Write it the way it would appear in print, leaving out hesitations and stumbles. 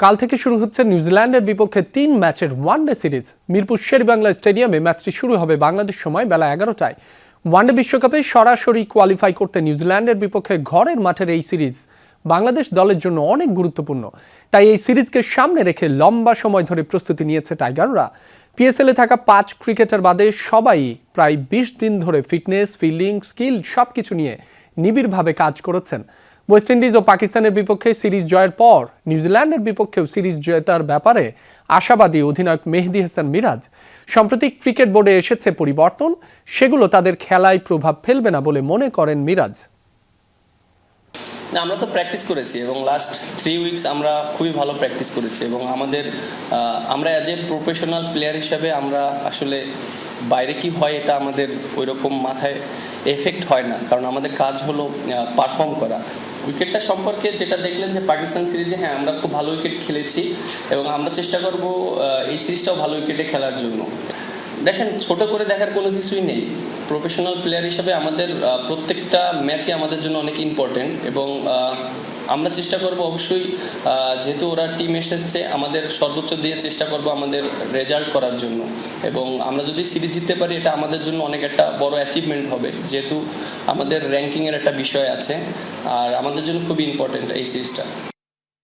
কাল থেকে শুরু হচ্ছে নিউজিল্যান্ডের বিপক্ষে ৩ ম্যাচের ওয়ানডে সিরিজ। মিরপুর শেরেবাংলা স্টেডিয়ামে ম্যাচটি শুরু হবে বাংলাদেশ সময় বেলা ১১টায়। ওয়ানডে বিশ্বকাপে সরাসরি কোয়ালিফাই করতে নিউজিল্যান্ডের বিপক্ষে ঘরের মাঠের এই সিরিজ বাংলাদেশ দলের জন্য অনেক গুরুত্বপূর্ণ। তাই এই সিরিজকে সামনে রেখে লম্বা সময় ধরে প্রস্তুতি নিয়েছে টাইগাররা। পিএসএলে থাকা ৫ ক্রিকেটার বাদে সবাই প্রায় ২০ দিন ধরে ফিটনেস, ফিল্ডিং, স্কিল সবকিছু নিয়ে নিবিড়ভাবে কাজ করেছেন। ওয়েস্ট ইন্ডিজ ও পাকিস্তানের বিপক্ষে সিরিজ জয়ের পর নিউজিল্যান্ডের বিপক্ষেও সিরিজ জেতার ব্যাপারে আশাবাদী অধিনায়ক মেহেদী হাসান মিরাজ। সম্প্রতি ক্রিকেট বোর্ডে এসেছে পরিবর্তন, সেগুলো তাদের খেলায় প্রভাব ফেলবে না বলে মনে করেন মিরাজ। আমরা তো প্র্যাকটিস করেছি এবং লাস্ট 3 উইকস আমরা খুবই ভালো প্র্যাকটিস করেছি এবং আমরা অ্যাজ এ প্রফেশনাল প্লেয়ার হিসাবে আমরা আসলে বাইরে কি হয় এটা আমাদের ওই রকম মাথায় এফেক্ট হয় না, কারণ আমাদের কাজ হলো পারফর্ম করা। উইকেটটা সম্পর্কে যেটা দেখলেন যে পাকিস্তান সিরিজে আমরা খুব ভালো উইকেট খেলেছি এবং আমরা চেষ্টা করব এই সিরিজটাও ভালো উইকেটে খেলার জন্য। দেখেন, ছোট করে দেখার কোনো কিছুই নেই। প্রফেশনাল প্লেয়ার হিসেবে আমাদের প্রত্যেকটা ম্যাচই আমাদের জন্য অনেক ইম্পর্টেন্ট এবং আমরা চেষ্টা করব অবশ্যই, যেহেতু ওরা টিম এসেছে, আমাদের সর্বোচ্চ দিয়ে চেষ্টা করব আমাদের রেজাল্ট করার জন্য এবং আমরা যদি সিরিজ জিততে পারি এটা আমাদের জন্য অনেক একটা বড় অ্যাচিভমেন্ট হবে, যেহেতু আমাদের র্যাঙ্কিংয়ের একটা বিষয় আছে আর আমাদের জন্য খুবই ইম্পর্টেন্ট এই সিরিজটা।